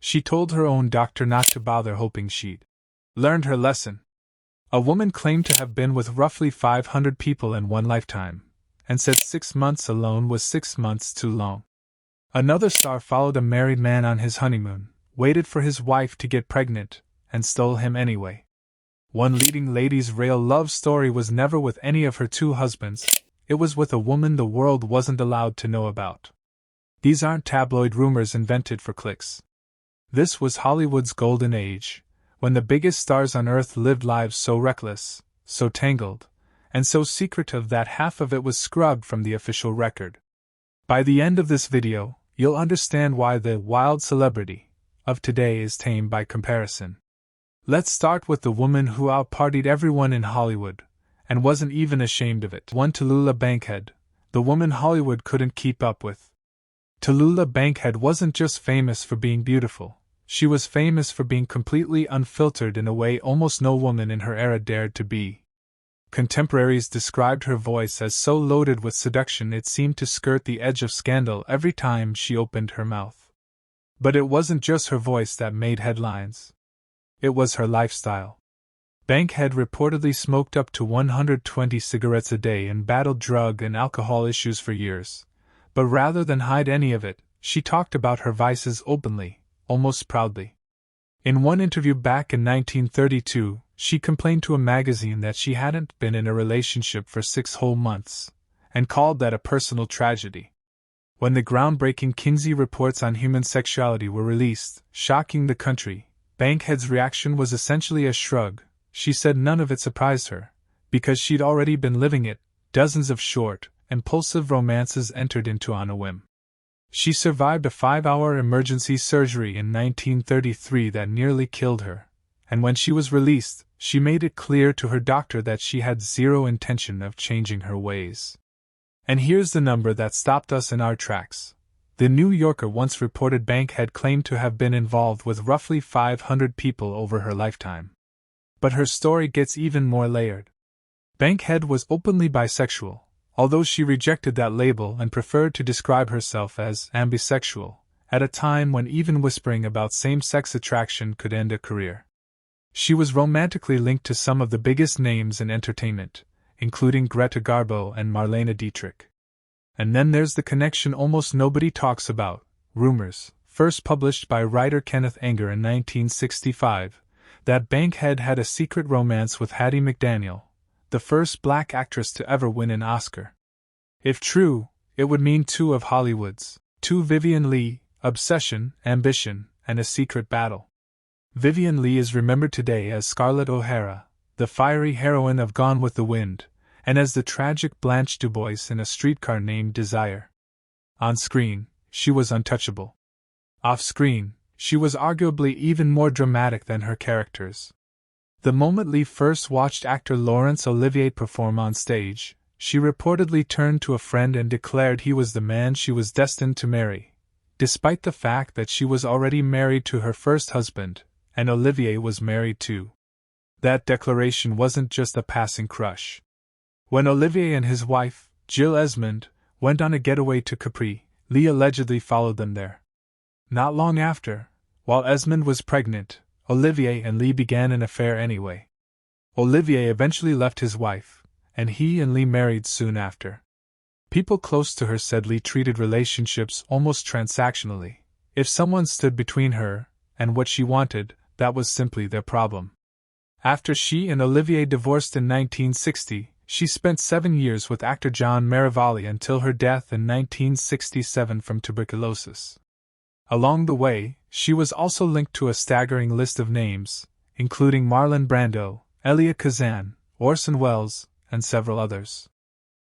She told her own doctor not to bother, hoping she'd learned her lesson. A woman claimed to have been with roughly 500 people in one lifetime, and said 6 months alone was 6 months too long. Another star followed a married man on his honeymoon, waited for his wife to get pregnant, and stole him anyway. One leading lady's real love story was never with any of her 2 husbands, it was with a woman the world wasn't allowed to know about. These aren't tabloid rumors invented for clicks. This was Hollywood's golden age, when the biggest stars on earth lived lives so reckless, so tangled, and so secretive that half of it was scrubbed from the official record. By the end of this video, you'll understand why the wild celebrity of today is tame by comparison. Let's start with the woman who outpartied everyone in Hollywood, and wasn't even ashamed of it. 1. Tallulah Bankhead, the woman Hollywood couldn't keep up with. Tallulah Bankhead wasn't just famous for being beautiful, she was famous for being completely unfiltered in a way almost no woman in her era dared to be. Contemporaries described her voice as so loaded with seduction it seemed to skirt the edge of scandal every time she opened her mouth. But it wasn't just her voice that made headlines. It was her lifestyle. Bankhead reportedly smoked up to 120 cigarettes a day and battled drug and alcohol issues for years. But rather than hide any of it, she talked about her vices openly, almost proudly. In one interview back in 1932, she complained to a magazine that she hadn't been in a relationship for 6 whole months, and called that a personal tragedy. When the groundbreaking Kinsey reports on human sexuality were released, shocking the country, Bankhead's reaction was essentially a shrug. She said none of it surprised her, because she'd already been living it, dozens of short, impulsive romances entered into on a whim. She survived a 5-hour emergency surgery in 1933 that nearly killed her, and when she was released, she made it clear to her doctor that she had zero intention of changing her ways. And here's the number that stopped us in our tracks. The New Yorker once reported Bankhead claimed to have been involved with roughly 500 people over her lifetime. But her story gets even more layered. Bankhead was openly bisexual, although she rejected that label and preferred to describe herself as ambisexual, at a time when even whispering about same-sex attraction could end a career. She was romantically linked to some of the biggest names in entertainment, including Greta Garbo and Marlene Dietrich. And then there's the connection almost nobody talks about, rumors, first published by writer Kenneth Anger in 1965, that Bankhead had a secret romance with Hattie McDaniel, the first black actress to ever win an Oscar. If true, it would mean 2 of Hollywood's, 2 Vivien Leigh, obsession, ambition, and a secret battle. Vivien Leigh is remembered today as Scarlett O'Hara, the fiery heroine of Gone with the Wind, and as the tragic Blanche DuBois in A Streetcar Named Desire. On screen, she was untouchable. Off-screen, she was arguably even more dramatic than her characters. The moment Leigh first watched actor Laurence Olivier perform on stage, she reportedly turned to a friend and declared he was the man she was destined to marry, despite the fact that she was already married to her first husband, and Olivier was married too. That declaration wasn't just a passing crush. When Olivier and his wife, Jill Esmond, went on a getaway to Capri, Leigh allegedly followed them there. Not long after, while Esmond was pregnant, Olivier and Leigh began an affair anyway. Olivier eventually left his wife, and he and Leigh married soon after. People close to her said Leigh treated relationships almost transactionally. If someone stood between her and what she wanted, that was simply their problem. After she and Olivier divorced in 1960, she spent 7 years with actor John Marivalli until her death in 1967 from tuberculosis. Along the way, she was also linked to a staggering list of names, including Marlon Brando, Elia Kazan, Orson Welles, and several others.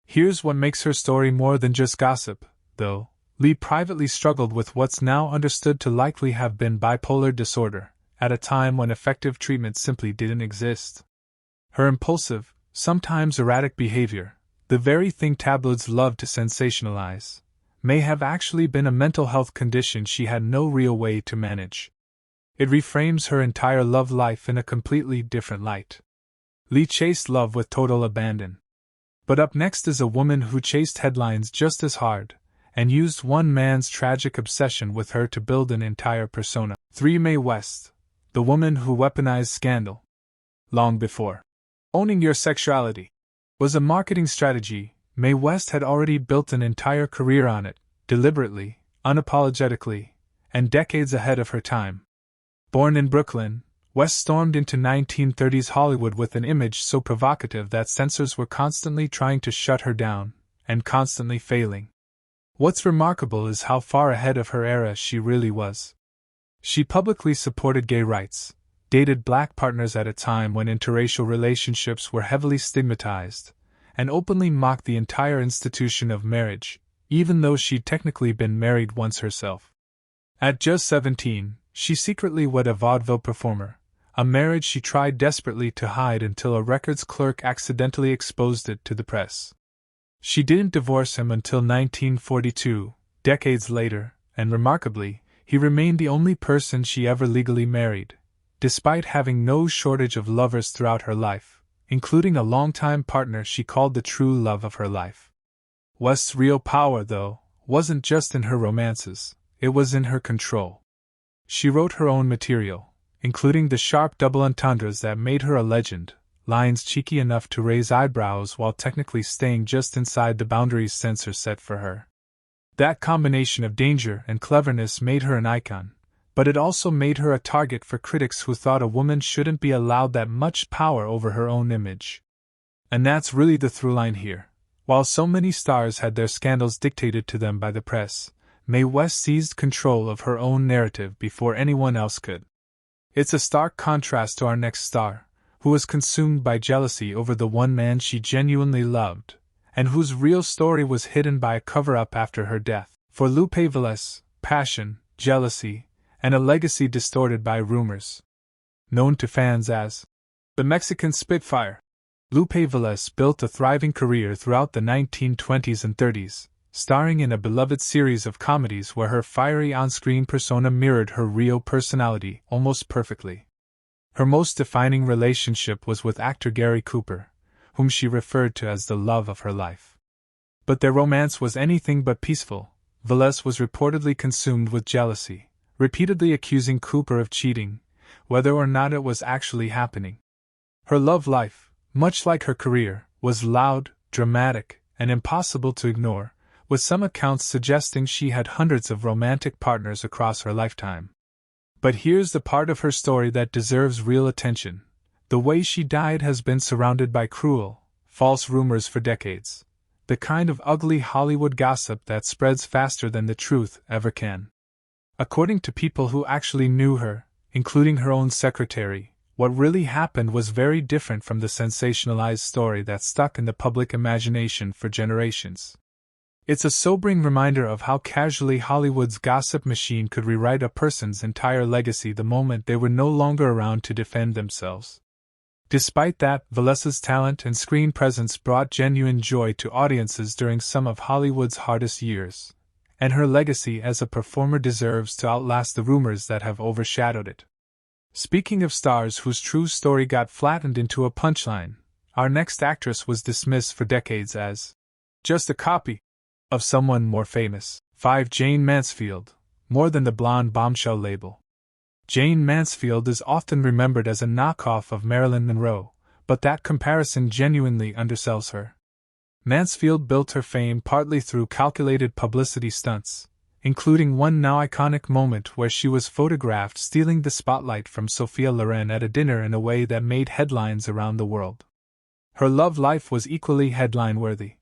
Here's what makes her story more than just gossip, though. Leigh privately struggled with what's now understood to likely have been bipolar disorder, at a time when effective treatment simply didn't exist. Her impulsive, sometimes erratic behavior, the very thing tabloids love to sensationalize, may have actually been a mental health condition she had no real way to manage. It reframes her entire love life in a completely different light. Leigh chased love with total abandon. But up next is a woman who chased headlines just as hard, and used one man's tragic obsession with her to build an entire persona. 3. Mae West, the woman who weaponized scandal. Long before owning your sexuality was a marketing strategy, Mae West had already built an entire career on it, deliberately, unapologetically, and decades ahead of her time. Born in Brooklyn, West stormed into 1930s Hollywood with an image so provocative that censors were constantly trying to shut her down, and constantly failing. What's remarkable is how far ahead of her era she really was. She publicly supported gay rights, dated black partners at a time when interracial relationships were heavily stigmatized, and openly mocked the entire institution of marriage, even though she'd technically been married once herself. At just 17, she secretly wed a vaudeville performer, a marriage she tried desperately to hide until a records clerk accidentally exposed it to the press. She didn't divorce him until 1942, decades later, and remarkably, he remained the only person she ever legally married, despite having no shortage of lovers throughout her life, including a longtime partner she called the true love of her life. West's real power, though, wasn't just in her romances, it was in her control. She wrote her own material, including the sharp double entendres that made her a legend, lines cheeky enough to raise eyebrows while technically staying just inside the boundaries censors set for her. That combination of danger and cleverness made her an icon, but it also made her a target for critics who thought a woman shouldn't be allowed that much power over her own image. And that's really the through line here. While so many stars had their scandals dictated to them by the press, Mae West seized control of her own narrative before anyone else could. It's a stark contrast to our next star, who was consumed by jealousy over the one man she genuinely loved, and whose real story was hidden by a cover-up after her death. For Lupe Velez, passion, jealousy, and a legacy distorted by rumors. Known to fans as the Mexican Spitfire, Lupe Velez built a thriving career throughout the 1920s and 30s, starring in a beloved series of comedies where her fiery on-screen persona mirrored her real personality almost perfectly. Her most defining relationship was with actor Gary Cooper, whom she referred to as the love of her life. But their romance was anything but peaceful. Velez was reportedly consumed with jealousy, repeatedly accusing Cooper of cheating, whether or not it was actually happening. Her love life, much like her career, was loud, dramatic, and impossible to ignore, with some accounts suggesting she had hundreds of romantic partners across her lifetime. But here's the part of her story that deserves real attention. The way she died has been surrounded by cruel, false rumors for decades. The kind of ugly Hollywood gossip that spreads faster than the truth ever can. According to people who actually knew her, including her own secretary, what really happened was very different from the sensationalized story that stuck in the public imagination for generations. It's a sobering reminder of how casually Hollywood's gossip machine could rewrite a person's entire legacy the moment they were no longer around to defend themselves. Despite that, Velez's talent and screen presence brought genuine joy to audiences during some of Hollywood's hardest years, and her legacy as a performer deserves to outlast the rumors that have overshadowed it. Speaking of stars whose true story got flattened into a punchline, our next actress was dismissed for decades as just a copy of someone more famous. 5. Jane Mansfield, more than the blonde bombshell label. Jane Mansfield is often remembered as a knockoff of Marilyn Monroe, but that comparison genuinely undersells her. Mansfield built her fame partly through calculated publicity stunts, including one now iconic moment where she was photographed stealing the spotlight from Sophia Loren at a dinner in a way that made headlines around the world. Her love life was equally headline-worthy.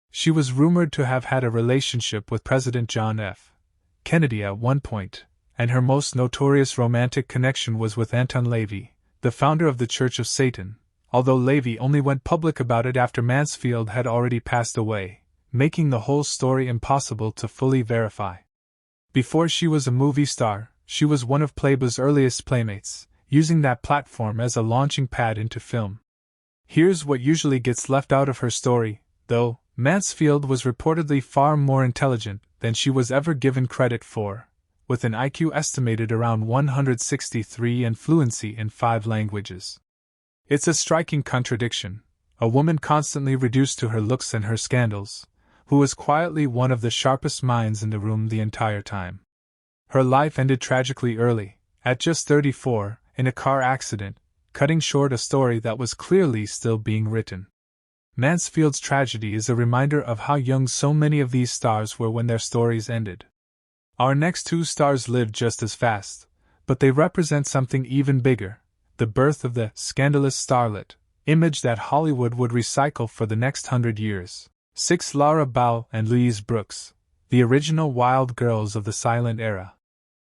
She was rumored to have had a relationship with President John F. Kennedy at one point, and her most notorious romantic connection was with Anton LaVey, the founder of the Church of Satan, although LaVey only went public about it after Mansfield had already passed away, making the whole story impossible to fully verify. Before she was a movie star, she was one of Playboy's earliest playmates, using that platform as a launching pad into film. Here's what usually gets left out of her story, though. Mansfield was reportedly far more intelligent than she was ever given credit for, with an IQ estimated around 163 and fluency in 5 languages. It's a striking contradiction, a woman constantly reduced to her looks and her scandals, who was quietly one of the sharpest minds in the room the entire time. Her life ended tragically early, at just 34, in a car accident, cutting short a story that was clearly still being written. Mansfield's tragedy is a reminder of how young so many of these stars were when their stories ended. Our next two stars lived just as fast, but they represent something even bigger: the birth of the scandalous starlet, image that Hollywood would recycle for the next 100 years. 6. Laura Ball and Louise Brooks, the original wild girls of the silent era.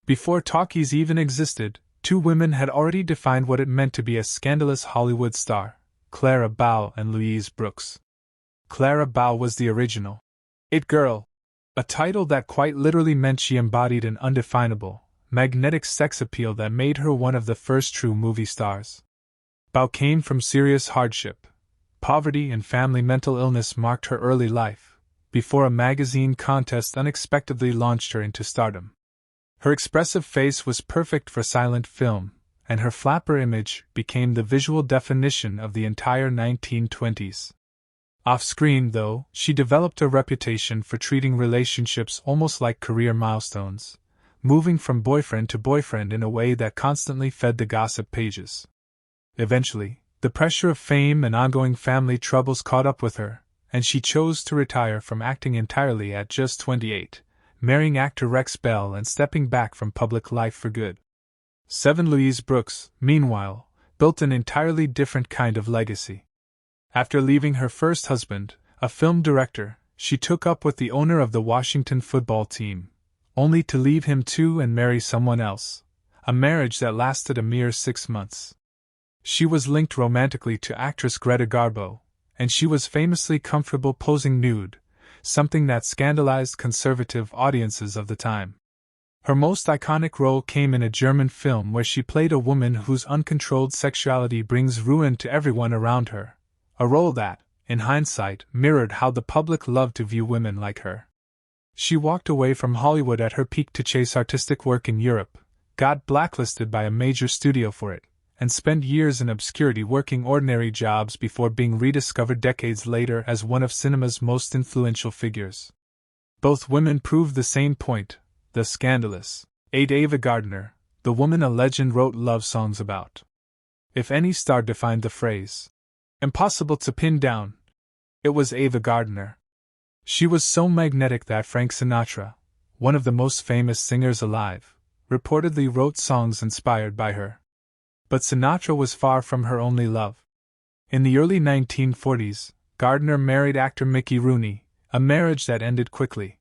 Before talkies even existed, two women had already defined what it meant to be a scandalous Hollywood star: Clara Bow and Louise Brooks. Clara Bow was the original It Girl, a title that quite literally meant she embodied an undefinable, magnetic sex appeal that made her one of the first true movie stars. Bow came from serious hardship. Poverty and family mental illness marked her early life, before a magazine contest unexpectedly launched her into stardom. Her expressive face was perfect for silent film, and her flapper image became the visual definition of the entire 1920s. Off-screen, though, she developed a reputation for treating relationships almost like career milestones, moving from boyfriend to boyfriend in a way that constantly fed the gossip pages. Eventually, the pressure of fame and ongoing family troubles caught up with her, and she chose to retire from acting entirely at just 28, marrying actor Rex Bell and stepping back from public life for good. 7. Louise Brooks, meanwhile, built an entirely different kind of legacy. After leaving her first husband, a film director, she took up with the owner of the Washington football team, only to leave him too and marry someone else, a marriage that lasted a mere 6 months. She was linked romantically to actress Greta Garbo, and she was famously comfortable posing nude, something that scandalized conservative audiences of the time. Her most iconic role came in a German film where she played a woman whose uncontrolled sexuality brings ruin to everyone around her, a role that, in hindsight, mirrored how the public loved to view women like her. She walked away from Hollywood at her peak to chase artistic work in Europe, got blacklisted by a major studio for it, and spent years in obscurity working ordinary jobs before being rediscovered decades later as one of cinema's most influential figures. Both women proved the same point: the scandalous. 8. Ava Gardner, the woman a legend wrote love songs about. If any star defined the phrase, "impossible to pin down," it was Ava Gardner. She was so magnetic that Frank Sinatra, one of the most famous singers alive, reportedly wrote songs inspired by her. But Sinatra was far from her only love. In the early 1940s, Gardner married actor Mickey Rooney, a marriage that ended quickly.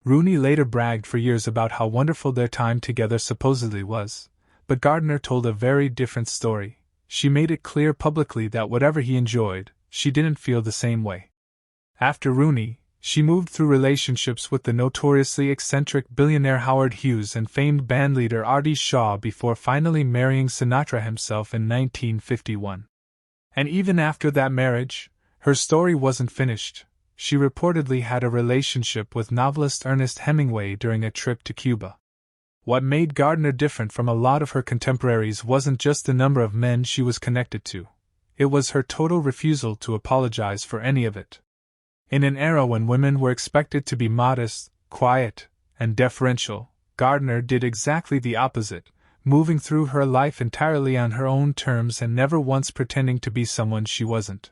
Rooney later bragged for years about how wonderful their time together supposedly was, but Gardner told a very different story. She made it clear publicly that whatever he enjoyed, she didn't feel the same way. After Rooney, she moved through relationships with the notoriously eccentric billionaire Howard Hughes and famed bandleader Artie Shaw before finally marrying Sinatra himself in 1951. And even after that marriage, her story wasn't finished. She reportedly had a relationship with novelist Ernest Hemingway during a trip to Cuba. What made Gardner different from a lot of her contemporaries wasn't just the number of men she was connected to. It was her total refusal to apologize for any of it. In an era when women were expected to be modest, quiet, and deferential, Gardner did exactly the opposite, moving through her life entirely on her own terms and never once pretending to be someone she wasn't.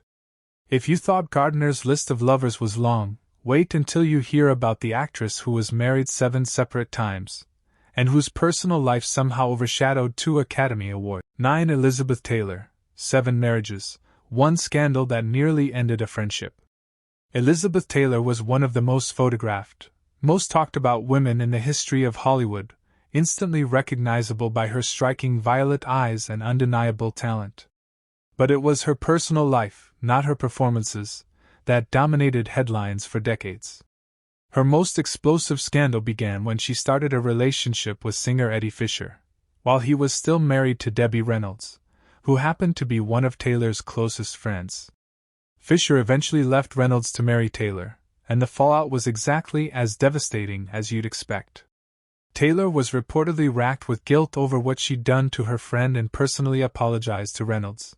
If you thought Gardner's list of lovers was long, wait until you hear about the actress who was married 7 separate times, and whose personal life somehow overshadowed 2 Academy Awards. 9. Elizabeth Taylor, 7 marriages, 1 scandal that nearly ended a friendship. Elizabeth Taylor was one of the most photographed, most talked about women in the history of Hollywood, instantly recognizable by her striking violet eyes and undeniable talent. But it was her personal life, not her performances, that dominated headlines for decades. Her most explosive scandal began when she started a relationship with singer Eddie Fisher, while he was still married to Debbie Reynolds, who happened to be one of Taylor's closest friends. Fisher eventually left Reynolds to marry Taylor, and the fallout was exactly as devastating as you'd expect. Taylor was reportedly racked with guilt over what she'd done to her friend and personally apologized to Reynolds.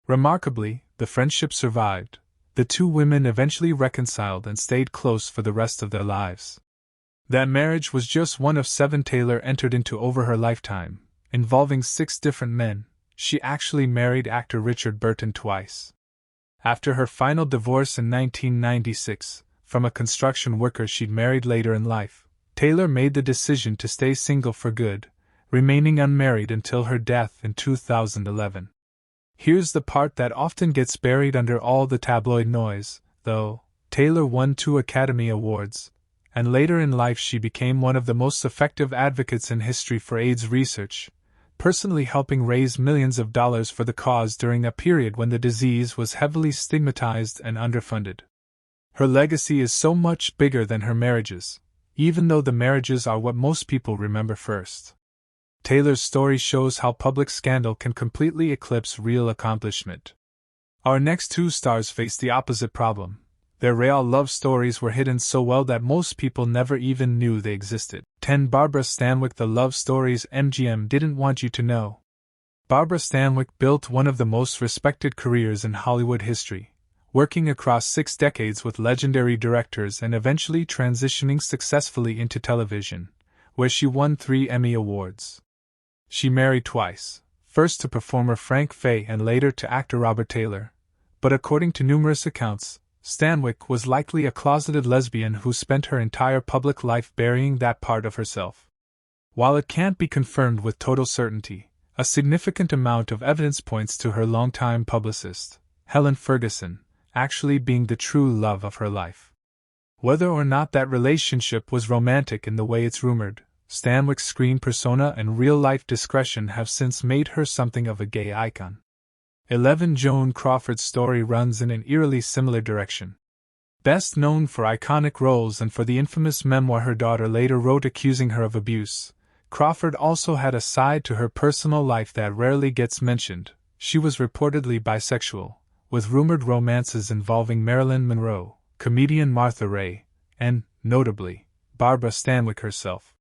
Remarkably, the friendship survived. The two women eventually reconciled and stayed close for the rest of their lives. That marriage was just one of 7 Taylor entered into over her lifetime, involving 6 different men. She actually married actor Richard Burton twice. After her final divorce in 1996, from a construction worker she'd married later in life, Taylor made the decision to stay single for good, remaining unmarried until her death in 2011. Here's the part that often gets buried under all the tabloid noise, though. Taylor won 2 Academy Awards, and later in life she became one of the most effective advocates in history for AIDS research, personally helping raise millions of dollars for the cause during a period when the disease was heavily stigmatized and underfunded. Her legacy is so much bigger than her marriages, even though the marriages are what most people remember first. Taylor's story shows how public scandal can completely eclipse real accomplishment. Our next 2 stars face the opposite problem. Their real love stories were hidden so well that most people never even knew they existed. 10. Barbara Stanwyck. The love stories MGM didn't want you to know. Barbara Stanwyck built one of the most respected careers in Hollywood history, working across 6 decades with legendary directors and eventually transitioning successfully into television, where she won 3 Emmy Awards. She married twice, first to performer Frank Fay and later to actor Robert Taylor, but according to numerous accounts, Stanwyck was likely a closeted lesbian who spent her entire public life burying that part of herself. While it can't be confirmed with total certainty, a significant amount of evidence points to her longtime publicist, Helen Ferguson, actually being the true love of her life. Whether or not that relationship was romantic in the way it's rumored, Stanwyck's screen persona and real-life discretion have since made her something of a gay icon. 11. Joan Crawford's story runs in an eerily similar direction. Best known for iconic roles and for the infamous memoir her daughter later wrote accusing her of abuse, Crawford also had a side to her personal life that rarely gets mentioned. She was reportedly bisexual, with rumored romances involving Marilyn Monroe, comedian Martha Raye, and, notably, Barbara Stanwyck herself.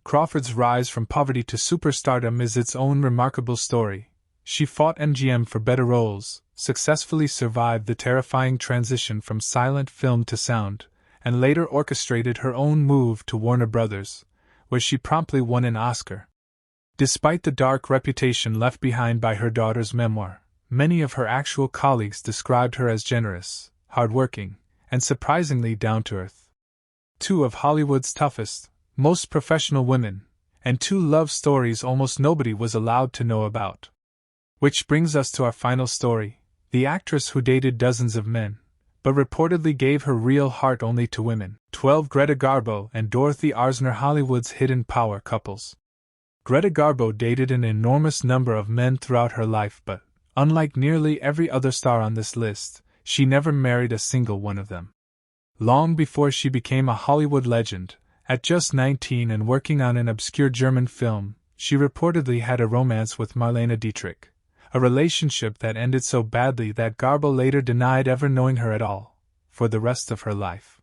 Crawford's rise from poverty to superstardom is its own remarkable story. She fought MGM for better roles, successfully survived the terrifying transition from silent film to sound, and later orchestrated her own move to Warner Brothers, where she promptly won an Oscar. Despite the dark reputation left behind by her daughter's memoir, many of her actual colleagues described her as generous, hardworking, and surprisingly down-to-earth. 2 of Hollywood's toughest, most professional women, and 2 love stories almost nobody was allowed to know about. Which brings us to our final story, the actress who dated dozens of men, but reportedly gave her real heart only to women. 12. Greta Garbo and Dorothy Arzner. Hollywood's hidden power couples. Greta Garbo dated an enormous number of men throughout her life, but, unlike nearly every other star on this list, she never married a single one of them. Long before she became a Hollywood legend, at just 19 and working on an obscure German film, she reportedly had a romance with Marlene Dietrich, a relationship that ended so badly that Garbo later denied ever knowing her at all, for the rest of her life.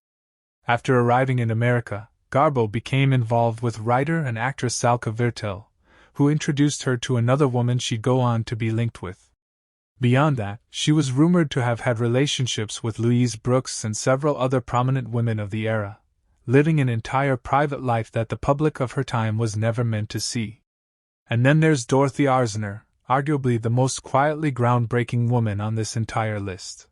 After arriving in America, Garbo became involved with writer and actress Salka Viertel, who introduced her to another woman she'd go on to be linked with. Beyond that, she was rumored to have had relationships with Louise Brooks and several other prominent women of the era, living an entire private life that the public of her time was never meant to see. And then there's Dorothy Arzner, arguably the most quietly groundbreaking woman on this entire list.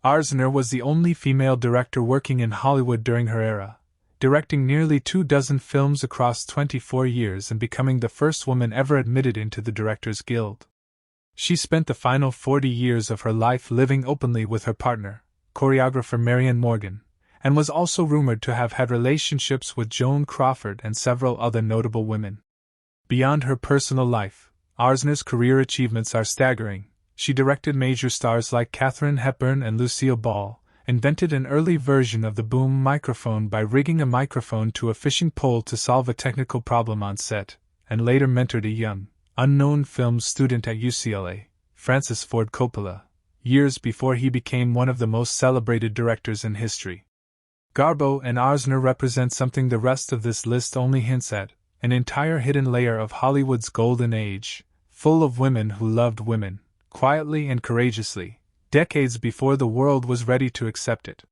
Arzner was the only female director working in Hollywood during her era, directing nearly 24 films across 24 years and becoming the first woman ever admitted into the Directors Guild. She spent the final 40 years of her life living openly with her partner, choreographer Marian Morgan, and was also rumored to have had relationships with Joan Crawford and several other notable women. Beyond her personal life, Arzner's career achievements are staggering. She directed major stars like Katharine Hepburn and Lucille Ball, invented an early version of the boom microphone by rigging a microphone to a fishing pole to solve a technical problem on set, and later mentored a young, unknown film student at UCLA, Francis Ford Coppola, years before he became one of the most celebrated directors in history. Garbo and Arzner represent something the rest of this list only hints at, an entire hidden layer of Hollywood's golden age, full of women who loved women, quietly and courageously, decades before the world was ready to accept it.